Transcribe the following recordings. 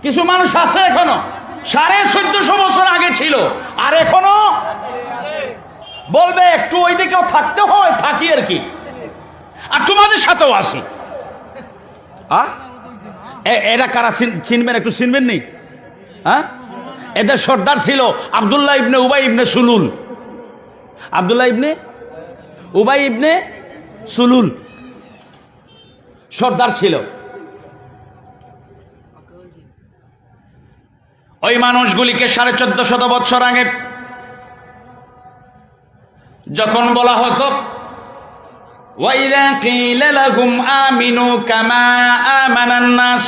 কিছু মানুষ আছে এখনো, 1450 বছর আগে ছিল, আর এখনো বলবে একটু ওই দিকেও থাকতে হয়, থাকি আর কি, আর তোমাদের সাথেও আসি। এরা কারা চিনবেন? একটু চিনবেন নি? হ্যাঁ, এদের সর্দার ছিল আব্দুল্লাহ ইবনে উবাই ইবনে সুলুল। আব্দুল্লাহ ইবনে উবাই ইবনে সুলুল সর্দার ছিল। ওই মানুষগুলিকে 1450 বছর আগে যখন বলা হতো ওয়াইদা কিলা লাহুম আমিনু কামা আমানান নাস,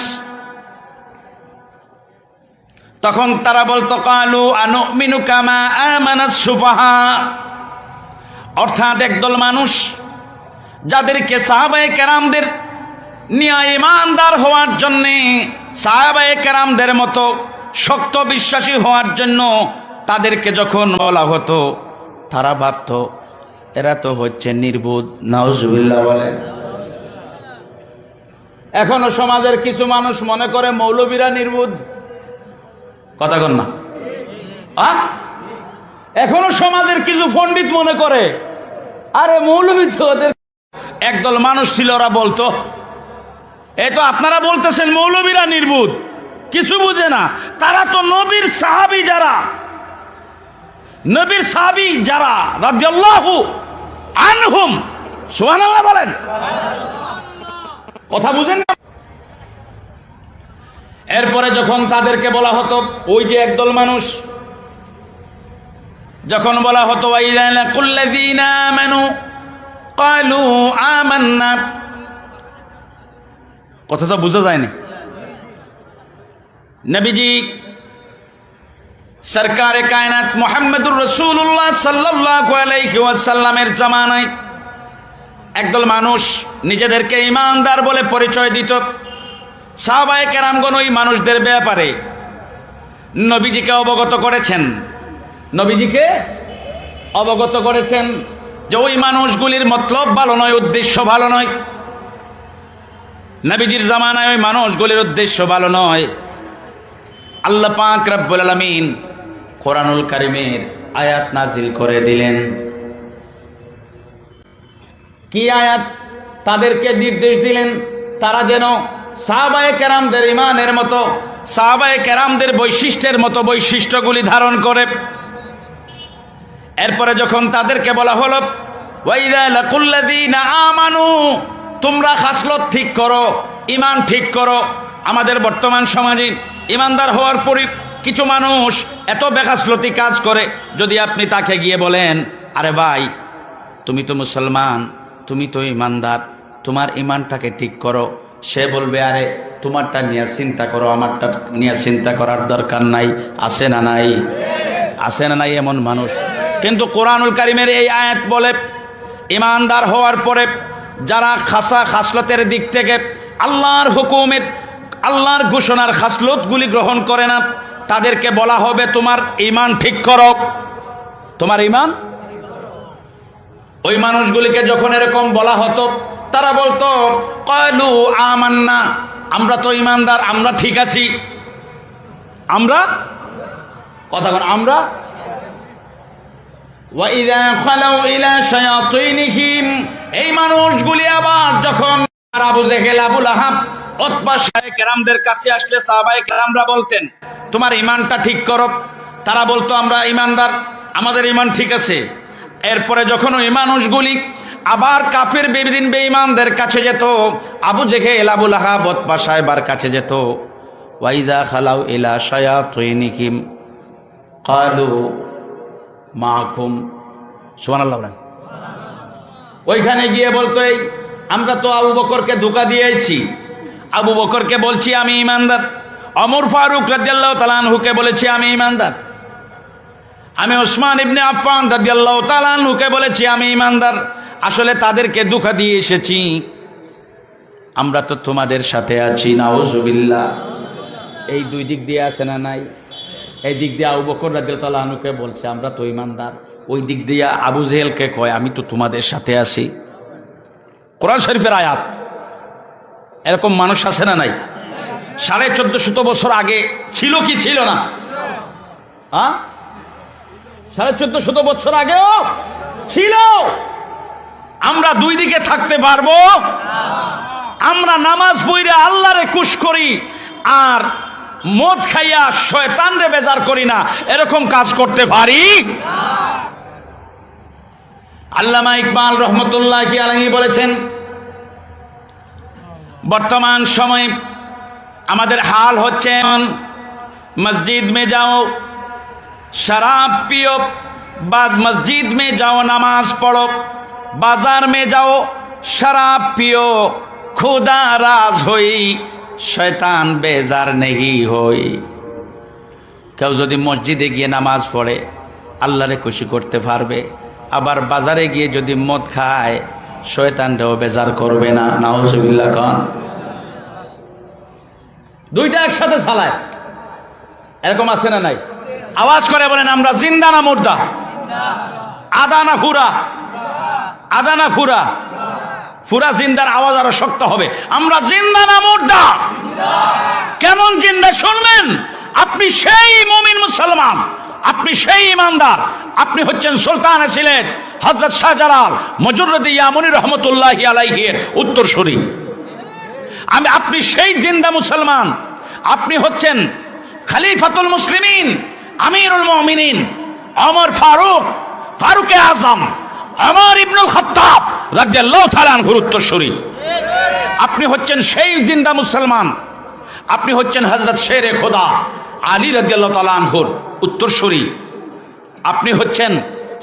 তখন তারা বলতো কালু আনুমিনু কামা আমানাস সুফাহা, অর্থাৎ একদল মানুষ যাদেরকে সাহাবায়ে কেরামদের নিয়ে ঈমানদার হওয়ার জন্য, সাহাবায়ে কেরামদের মতো শক্ত বিশ্বাসী হওয়ার জন্য তাদেরকে যখন বলা হতো, তারা ভাবত এরা তো হচ্ছে নির্বোধ। নাউজুবিল্লাহ বলেন। এখনো সমাজের কিছু মানুষ মনে করে মৌলবীরা নির্বোধ। কথা কন না? এখনো সমাজের কিছু পণ্ডিত মনে করে আরে মৌলবী তো ওদের। একদল মানুষ ছিল, ওরা বলতো এই তো আপনারা বলতেছেন মৌলবীরা নির্বোধ, কিছু বুঝে না। তারা তো নবীর সাহাবী, যারা নবীর সাহাবী যারা রাদিয়াল্লাহু আনহুম, সুবহানাল্লাহ বলেন, কথা বুঝেন না? এরপরে যখন তাদেরকে বলা হতো, ওই যে একদল মানুষ যখন বলা হতো ওয়াইযা লাকুল্লাযীনা আমানু ক্বালু আমান্না, কথাটা বোঝা যায়নি। নবীজি সরকারে কায়নাত মুহাম্মদুর রাসূলুল্লাহ সাল্লাল্লাহু আলাইহি ওয়াসাল্লামের জামানায় একদল মানুষ নিজেদেরকে ঈমানদার বলে পরিচয় দিত। সাহাবায়ে কেরামগণ ওই মানুষদের ব্যাপারে নবীজিকে অবগত করেছেন, নবীজিকে অবগত করেছেন যে ওই মানুষগুলির মতলব ভালো নয়, উদ্দেশ্য ভালো নয়। নবীজির জামানায় ওই মানুষগুলির উদ্দেশ্য ভালো নয়। আল্লাহ পাক রব্বুল আলামিন কোরআনুল কারীমের আয়াত নাজিল করে দিলেন। কি আয়াত? তাদেরকে নির্দেশ দিলেন তারা যেন সাহাবায়ে কেরামদের ঈমানের মতো, সাহাবায়ে কেরামদের বৈশিষ্ট্যের মতো বৈশিষ্ট্যগুলি ধারণ করে। এরপরে যখন তাদেরকে বলা হলো ওয়াইযা লাকুল্লাযীনা আমানু, তোমরা খাসলত ঠিক করো, ঈমান ঠিক করো। আমাদের বর্তমান সমাজে ঈমানদার হওয়ার পরই কিছু মানুষ এত বেখাসলতি কাজ করে, যদি আপনি তাকে গিয়ে বলেন আরে ভাই তুমি তো মুসলমান, তুমি তো ঈমানদার, তোমার ঈমানটাকে ঠিক করো, সে বলবে আরে তোমারটা নিয়ে চিন্তা করো, আমারটা নিয়ে চিন্তা করার দরকার নাই। আছে না নাই? আছে না নাই এমন মানুষ? কিন্তু কোরআনুল কারীমের এই আয়াত বলে ঈমানদার হওয়ার পরে যারা খাসলতের দিক থেকে আল্লাহর হুকুমের, আল্লাহর ঘোষণার খাসলতগুলি গ্রহণ করে না, তাদেরকে বলা হবে তোমার ঈমান ঠিক করো, তোমার ঈমান। ওই মানুষগুলিকে যখন এরকম বলা হতো, তারা বলতো ক্বালু আমান্না, আমরা তো ঈমানদার, আমরা ঠিক আছি, আমরা, কথা বল, আমরা। ওয়াইযা খালাউ ইলা শায়াতিনিহিম, এই মানুষগুলি আবার যখন আবু জেহেল, আবু লাহাব, উতবা সাহাবায়ে কেরামদের কাছে আসলে সাহাবায়ে কেরামরা বলতেন তোমার ঈমানটা ঠিক করো। তারা বলতো আমরা ঈমানদার, আমাদের ঈমান ঠিক আছে। এরপরে যখন ওই মানুষগুলি আবার কাফের বেদিন বেঈমানদের কাছে যেত, আবু জেহেল, আবু লাহাব, উতবা সাহেবার কাছে যেত, ওয়াইযা খালাউ ইলা শায়াতিনিহিম ক্বালু মাআকুম, সুবহানাল্লাহ বলেন। ওইখানে গিয়ে বলতো এই আমরা তো আবু বকরকে ধোঁকা দিয়েছি, আবু বকরকে বলছি আমি ঈমানদার, ওমর ফারুক রাদিয়াল্লাহু তাআলা আনহুকে বলেছি আমি ঈমানদার, আমি ওসমান ইবনে আফফান রাদিয়াল্লাহু তাআলা আনহুকে বলেছি আমি ঈমানদার। আসলে তাদেরকে ধোঁকা দিয়ে এসেছি, আমরা তো তোমাদের সাথে আছি। নাউজুবিল্লাহ। এই দুই দিক দিয়ে আছে না নাই? এই দিক দিয়ে আবু বকর রাদিয়াল্লাহু তাআলা আনহুকে বলছে আমরা তো ঈমানদার, ওই দিক দিয়ে আবু জেহেলকে কয় আমি তো তোমাদের সাথে আছি। কোরআন শরীফের আয়াত। এরকম মানুষ আছে না নাই? 1450 বছর আগে ছিল কি ছিল না? 1450 বছর আগেও ছিল। আমরা দুই দিকে থাকতে পারবো? আমরা নামাজ পড়ে আল্লাহরে খুশ করি আর মদ খাইয়া শয়তানরে বেজার করি না, এরকম কাজ করতে পারি? আল্লামা ইকবাল রহমতুল্লাহি আলাইহি বলেছেন, বর্তমান সময়ে আমাদের হাল হচ্ছে মসজিদ মে যাও শরাব পিও, মসজিদ মে যাও নামাজ পড়ো, বাজার মে যাও শরাব পিও, খুদা রাজ হই শয়তান বেজার নেহি হই। কেউ যদি মসজিদে গিয়ে নামাজ পড়ে আল্লাহরে খুশি করতে পারবে, আবার বাজারে গিয়ে যদি মদ খায় শয়তানটাও বেজার করবে না। নাউজুবিল্লাহ। খান দুইটা একসাথে চালায়, এরকম আছে না নাই? আওয়াজ করে বলেন, আমরা জিন্দা না মুর্দা? আদা না ফুরা? আদা না ফুরা? ফুরা জিন্দার আওয়াজ আরো শক্ত হবে। আমরা জিন্দা না মুর্দা? কেমন জিন্দা শুনবেন? আপনি সেই মুমিন মুসলমান, আপনি সেই ইমানদার, আপনি হচ্ছেন সুলতান সিলেট হযরত শাহজালাল মজরুদ্দি ইয়ামুনি রহমতুল্লাহি আলাইহির উত্তরসূরি। আপনি সেই জিন্দা মুসলমান, আপনি হচ্ছেন খলিফাতুল মুসলিমিন আমিরুল মুমিনিন ওমর ফারুকে আজম ওমর ইবনুল খাত্তাব রাদিয়াল্লাহু তাআলা আনহুর উত্তরসূরি। আপনি হচ্ছেন সেই জিন্দা মুসলমান, আপনি হচ্ছেন হযরত শেরে খোদা আলী রাদিয়াল্লাহু তাআলা আনহুর উত্তরসূরি। আপনি হচ্ছেন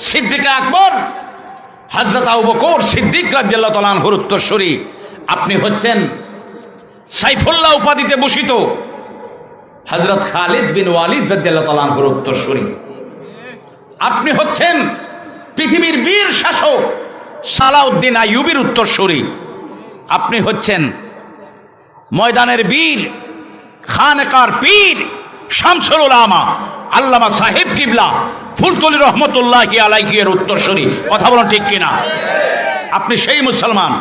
সিদ্দিক আকবর হযরত আবু বকর সিদ্দিক রাদিয়াল্লাহু তাআলা আনহুর উত্তরসূরি। আপনি হচ্ছেন সাইফুল্লাহ উপাধিতে ভূষিত হযরত খালিদ বিন ওয়ালিদ রাদিয়াল্লাহু তাআলা আনহুর উত্তরসূরি। আপনি হচ্ছেন পৃথিবীর বীর শাসক সালাউদ্দিন আইয়ুবীর উত্তরসূরি। আপনি হচ্ছেন ময়দানের বীর খানেকার পীর শামসুল উলামা আল্লামা সাহেব কিবলা ফুলতলি রহমতুল্লাহি আলাইহির উত্তরসূরি। কথা বলুন ঠিক কিনা? আপনি সেই মুসলমান,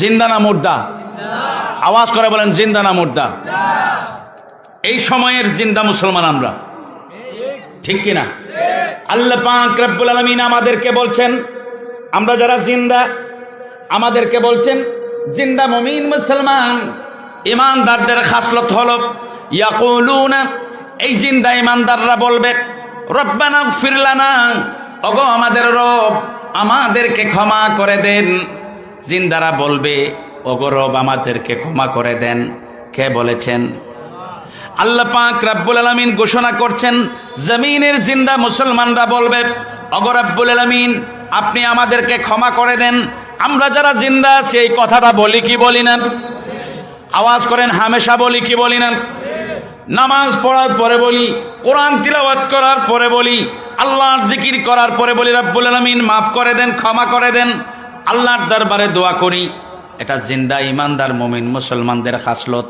জিন্দা না মুর্দা? আওয়াজ করে বলেন, জিন্দা না মুর্দা? এই সময়ের জিন্দা মুসলমান আমরা, ঠিক কিনা? আল্লাহ পাক রব্বুল আলামিন আমাদেরকে বলছেন, আমরা যারা জিন্দা আমাদেরকে বলছেন জিন্দা মুমিন মুসলমান ইমানদারদের খাসলত হলো ইয়াকুলুনা, এই জিন্দা ইমানদাররা বলবে রব্বানা গফির লানা, ওগো আমাদের রব আমাদেরকে ক্ষমা করে দেন। জিন্দারা বলবে ওগো রব আমাদেরকে ক্ষমা করে দেন। কে বলেছেন? আল্লাহ পাক রব্বুল আলামিন ঘোষণা করছেন, জমিনের জিন্দা মুসলমানরা বলবে ওগো রব্বুল আলামিন আপনি আমাদেরকে ক্ষমা করে দেন। আমরা যারা জিন্দা আছি এই কথাটা বলি কি বলি না? আওয়াজ করেন, হামেশা বলি কি বলি না? নামাজ পড়ার পরে বলি, কোরআন তিলাওয়াত করার পরে বলি, আল্লাহর জিকির করার পরে বলি রব্বুল আলামিন মাফ করে দেন, ক্ষমা করে দেন। আল্লাহর দরবারে দোয়া করি। এটা জিন্দা ইমানদার মুমিন মুসলমানদের খাসলত।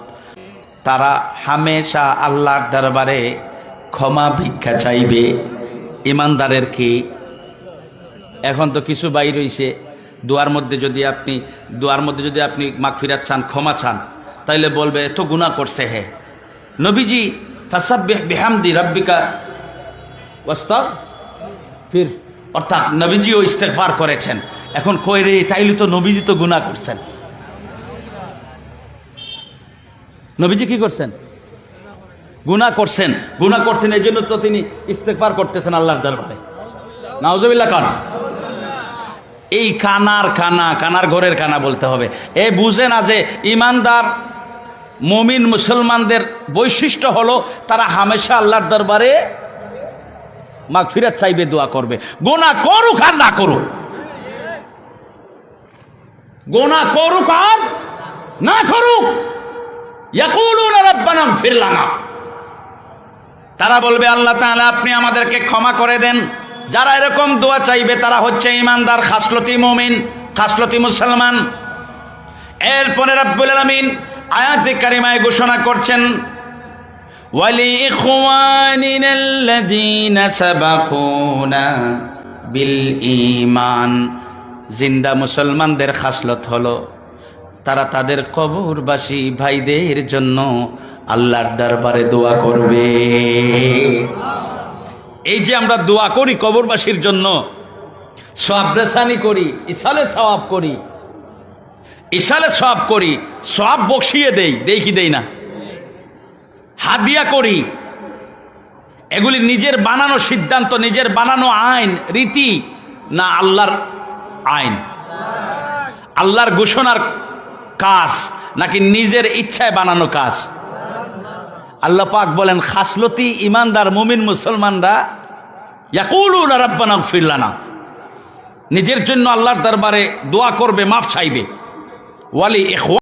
তারা হামেশা আল্লাহর দরবারে ক্ষমা ভিক্ষা চাইবে। ইমানদারের কি? এখন তো কিছু বাইর হইছে, দোয়ার মধ্যে যদি আপনি মাগফিরাত চান, ক্ষমা চান, তাইলে বলবে এত গুনাহ করছে হে নবীজি ফাসাব্বিহ বিহামদি রাব্বিকা ওয়াস্তাগফির, অর্থাৎ নবীজিও ইস্তেগফার করেছেন। এখন কই রে, তাইলে তো নবীজি তো গুনাহ করছেন। নবীজি কি করছেন? গুনাহ করছেন। গুনাহ করছেন এই জন্য তো তিনি ইস্তেগফার করতেছেন আল্লাহর দরবারে। নাউজুবিল্লাহ। কান এই কানার ঘরের কানা বলতে হবে। এ বুঝে না যে ইমানদার মুমিন মুসলমানদের বৈশিষ্ট্য হলো তারা হামেশা আল্লাহর দরবারে মাগফিরাত চাইবে, দোয়া করবে। গুনাহ করুক আর না করুক, গুনাহ করুক আর না করুক, ইয়াকুলুনা রাব্বানা গফির লানা, তারা বলবে আল্লাহ তাআলা আপনি আমাদেরকে ক্ষমা করে দেন। যারা এরকম দোয়া চাইবে তারা হচ্ছে ইমানদার, খাসলতি মুমিন, খাসলতি মুসলমান। এরপরে রব্বুল আলামিন আয়াতে কারিমায় ঘোষণা করছেন ওয়ালি ইখওয়ানিনাল্লাযীনা সাবাকুনা বিল ঈমান। জিন্দা মুসলমানদের খাসলত হলো তারা তাদের কবরবাসী ভাইদের জন্য আল্লাহর দরবারে দোয়া করবে। এই যে আমরা দোয়া করি কবরবাসীর জন্য, সওয়াব রেসানি করি, ইসালে সওয়াব করি, ইসালে সওয়াব করি, সওয়াব বকশিয়ে দেই কি দেই না, হাদিয়া করি, এগুলি নিজের বানানো সিদ্ধান্ত, নিজের বানানো আইন রীতি না আল্লাহর আইন, আল্লাহর ঘোষণার কাজ নাকি নিজের ইচ্ছায় বানানো কাজ? আল্লাহ পাক বলেন খাসলতি ইমানদার মুমিন মুসলমানরা ইয়াকুলুনা রাব্বানা ইগফির লানা, নিজের জন্য আল্লাহর দরবারে দোয়া করবে, মাফ চাইবে। ওয়ালি ইখওয়া